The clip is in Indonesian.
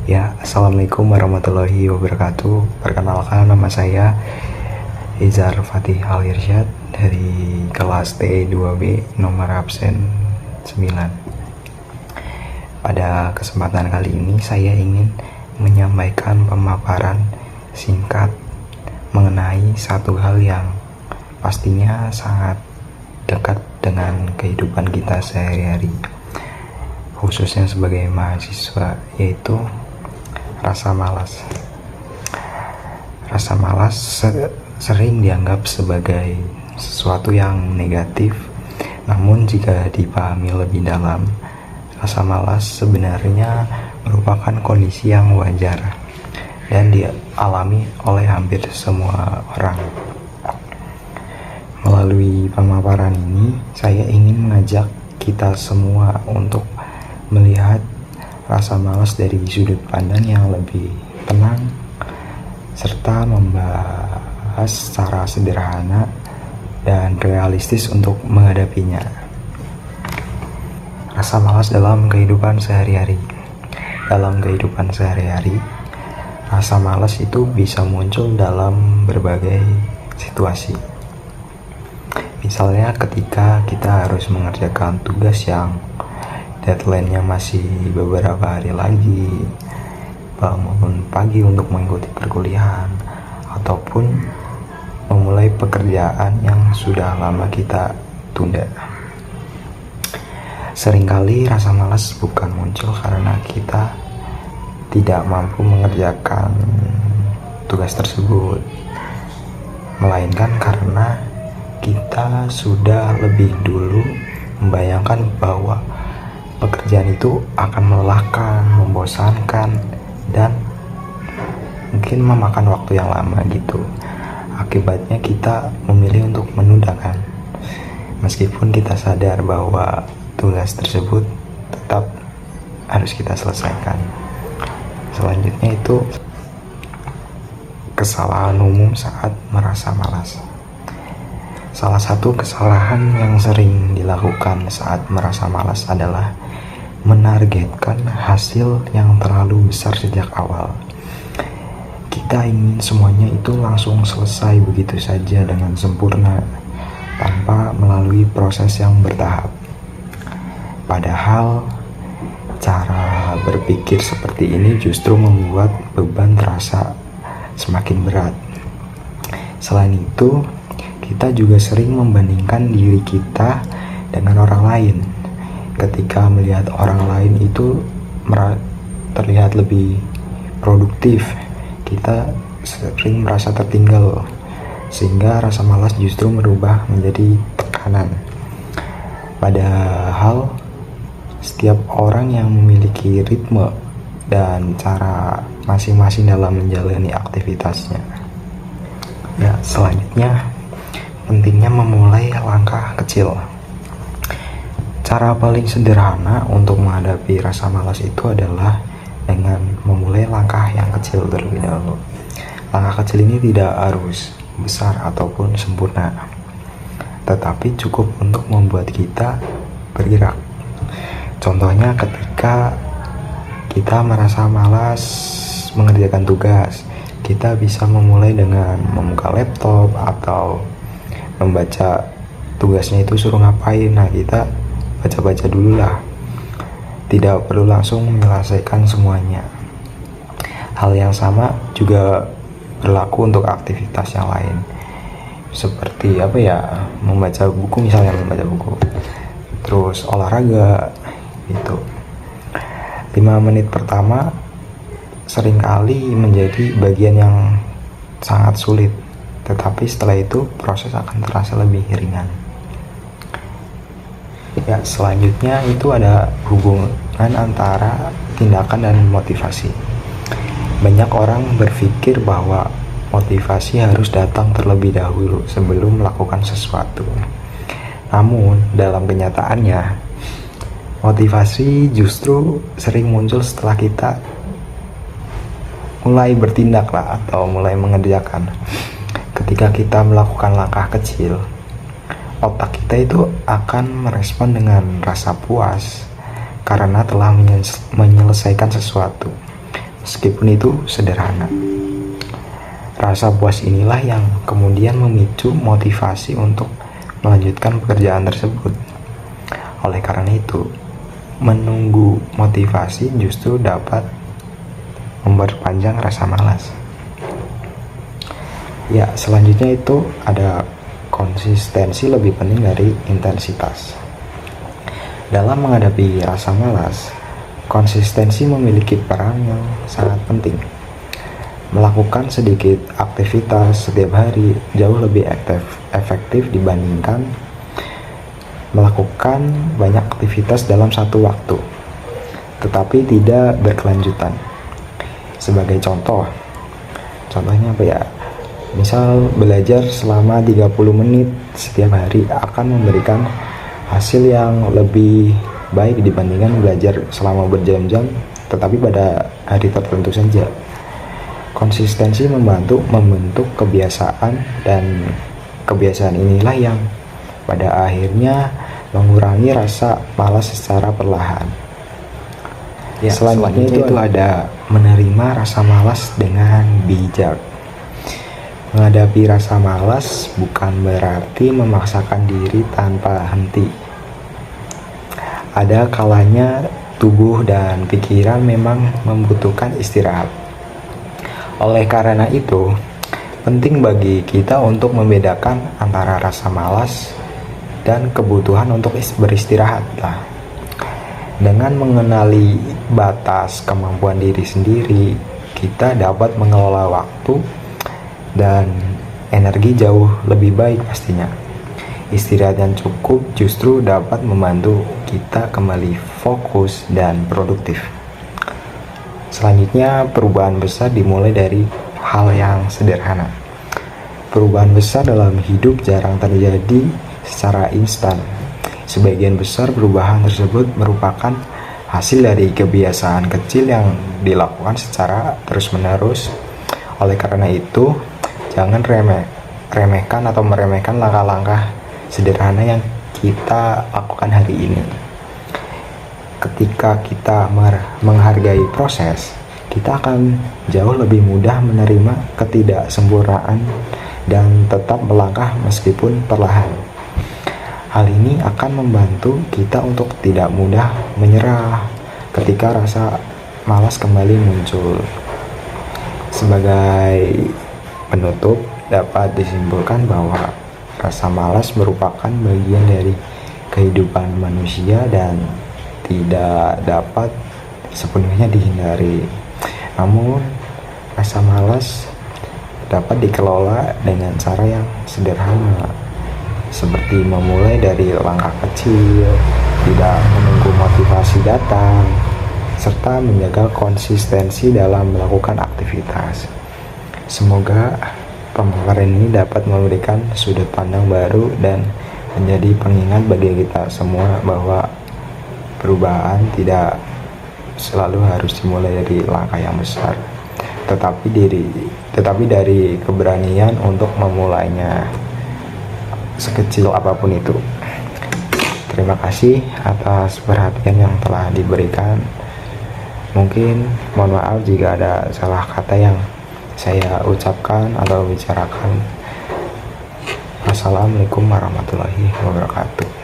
Ya, Assalamualaikum warahmatullahi wabarakatuh. Perkenalkan, nama saya Izar Fatih Al-Irsyad dari kelas T2B nomor absen 9. Pada kesempatan kali ini saya ingin menyampaikan pemaparan singkat mengenai satu hal yang pastinya sangat dekat dengan kehidupan kita sehari-hari, khususnya sebagai mahasiswa, yaitu rasa malas. Rasa malas sering dianggap sebagai sesuatu yang negatif, namun jika dipahami lebih dalam, rasa malas sebenarnya merupakan kondisi yang wajar dan dialami oleh hampir semua orang. Melalui pemaparan ini, saya ingin mengajak kita semua untuk melihat rasa malas dari sudut pandang yang lebih tenang, serta membahas secara sederhana dan realistis untuk menghadapinya. Rasa malas dalam kehidupan sehari-hari. Dalam kehidupan sehari-hari, rasa malas itu bisa muncul dalam berbagai situasi. Misalnya ketika kita harus mengerjakan tugas yang deadline-nya masih beberapa hari lagi, bangun pagi untuk mengikuti perkuliahan, ataupun memulai pekerjaan yang sudah lama kita tunda. Seringkali rasa malas bukan muncul karena kita tidak mampu mengerjakan tugas tersebut, melainkan karena kita sudah lebih dulu membayangkan bahwa pekerjaan itu akan melelahkan, membosankan, dan mungkin memakan waktu yang lama gitu. Akibatnya kita memilih untuk menundakan, meskipun kita sadar bahwa tugas tersebut tetap harus kita selesaikan. Selanjutnya itu kesalahan umum saat merasa malas. Salah satu kesalahan yang sering dilakukan saat merasa malas adalah menargetkan hasil yang terlalu besar sejak awal. Kita ingin semuanya itu langsung selesai begitu saja dengan sempurna, tanpa melalui proses yang bertahap. Padahal cara berpikir seperti ini justru membuat beban terasa semakin berat. Selain itu, kita juga sering membandingkan diri kita dengan orang lain. Ketika melihat orang lain itu terlihat lebih produktif, kita sering merasa tertinggal, sehingga rasa malas justru berubah menjadi tekanan. Padahal setiap orang yang memiliki ritme dan cara masing-masing dalam menjalani aktivitasnya. Ya, selanjutnya pentingnya memulai langkah kecil. Cara paling sederhana untuk menghadapi rasa malas itu adalah dengan memulai langkah yang kecil terlebih dahulu. Langkah kecil ini tidak harus besar ataupun sempurna, tetapi cukup untuk membuat kita bergerak. Contohnya ketika kita merasa malas mengerjakan tugas, kita bisa memulai dengan membuka laptop atau membaca tugasnya itu suruh ngapain. Nah, kita baca-baca dulu lah, tidak perlu langsung menyelesaikan semuanya. Hal yang sama juga berlaku untuk aktivitas yang lain, seperti membaca buku, misalnya membaca buku, terus olahraga gitu. 5 menit pertama seringkali menjadi bagian yang sangat sulit, tetapi setelah itu proses akan terasa lebih ringan. Ya, selanjutnya itu ada hubungan antara tindakan dan motivasi. Banyak orang berpikir bahwa motivasi harus datang terlebih dahulu sebelum melakukan sesuatu. Namun, dalam kenyataannya, motivasi justru sering muncul setelah kita mulai bertindak atau mulai mengerjakan. Ketika kita melakukan langkah kecil, otak kita itu akan merespon dengan rasa puas karena telah menyelesaikan sesuatu. meskipun itu sederhana. Rasa puas inilah yang kemudian memicu motivasi untuk melanjutkan pekerjaan tersebut. Oleh karena itu, menunggu motivasi justru dapat memperpanjang rasa malas. Ya, selanjutnya itu ada konsistensi lebih penting dari intensitas. Dalam menghadapi rasa malas, konsistensi memiliki peran yang sangat penting. Melakukan sedikit aktivitas setiap hari jauh lebih efektif dibandingkan melakukan banyak aktivitas dalam satu waktu, tetapi tidak berkelanjutan. Sebagai contohnya apa ya? Misal belajar selama 30 menit setiap hari akan memberikan hasil yang lebih baik dibandingkan belajar selama berjam-jam, tetapi pada hari tertentu saja. Konsistensi membantu membentuk kebiasaan, dan kebiasaan inilah yang pada akhirnya mengurangi rasa malas secara perlahan. Ya, selanjutnya itu ada menerima rasa malas dengan bijak. Menghadapi rasa malas bukan berarti memaksakan diri tanpa henti. Ada kalanya tubuh dan pikiran memang membutuhkan istirahat. Oleh karena itu, penting bagi kita untuk membedakan antara rasa malas dan kebutuhan untuk beristirahat. Dengan mengenali batas kemampuan diri sendiri, kita dapat mengelola waktu dan energi jauh lebih baik pastinya. Istirahat yang cukup justru dapat membantu kita kembali fokus dan produktif. Selanjutnya, perubahan besar dimulai dari hal yang sederhana. Perubahan besar dalam hidup jarang terjadi secara instan. Sebagian besar perubahan tersebut merupakan hasil dari kebiasaan kecil yang dilakukan secara terus-menerus. Oleh karena itu, jangan remehkan atau meremehkan langkah-langkah sederhana yang kita lakukan hari ini. Ketika kita menghargai proses, kita akan jauh lebih mudah menerima ketidaksempurnaan dan tetap melangkah meskipun perlahan. Hal ini akan membantu kita untuk tidak mudah menyerah ketika rasa malas kembali muncul. Sebagai penutup, dapat disimpulkan bahwa rasa malas merupakan bagian dari kehidupan manusia dan tidak dapat sepenuhnya dihindari. Namun, rasa malas dapat dikelola dengan cara yang sederhana, seperti memulai dari langkah kecil, tidak menunggu motivasi datang, serta menjaga konsistensi dalam melakukan aktivitas. Semoga pemaparan ini dapat memberikan sudut pandang baru dan menjadi pengingat bagi kita semua bahwa perubahan tidak selalu harus dimulai dari langkah yang besar, tetapi dari keberanian untuk memulainya, sekecil apapun itu. Terima kasih atas perhatian yang telah diberikan. Mungkin mohon maaf jika ada salah kata yang saya ucapkan atau bicarakan. Assalamualaikum warahmatullahi wabarakatuh.